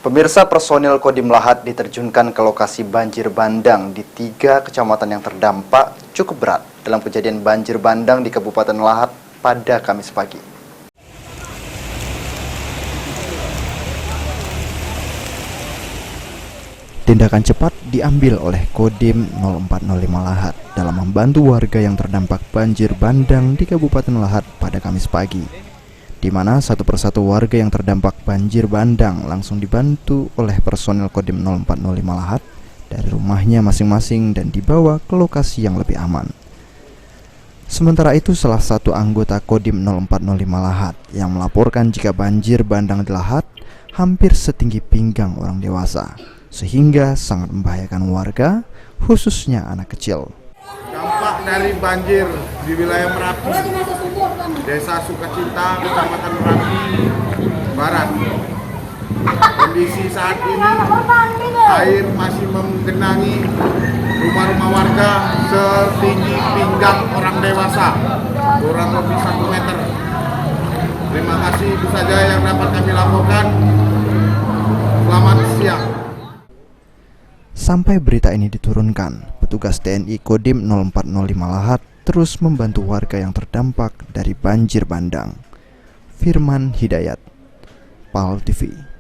Pemirsa, personil Kodim Lahat diterjunkan ke lokasi banjir bandang di 3 kecamatan yang terdampak cukup berat dalam kejadian banjir bandang di Kabupaten Lahat pada Kamis pagi. Tindakan cepat diambil oleh Kodim 0405 Lahat dalam membantu warga yang terdampak banjir bandang di Kabupaten Lahat pada Kamis pagi, di mana satu persatu warga yang terdampak banjir bandang langsung dibantu oleh personel Kodim 0405 Lahat dari rumahnya masing-masing dan dibawa ke lokasi yang lebih aman. Sementara itu, salah satu anggota Kodim 0405 Lahat yang melaporkan jika banjir bandang di Lahat hampir setinggi pinggang orang dewasa, sehingga sangat membahayakan warga, khususnya anak kecil. Dampak dari banjir di wilayah Merapi, Desa Sukacinta, Kecamatan Merapi Barat. Kondisi saat ini air masih menggenangi rumah-rumah warga setinggi pinggang orang dewasa, kurang lebih 1 meter. Terima kasih, itu saja yang dapat kami laporkan. Selamat siang. Sampai berita ini diturunkan, petugas TNI Kodim 0405 Lahat terus membantu warga yang terdampak dari banjir bandang. Firman Hidayat, PAL TV.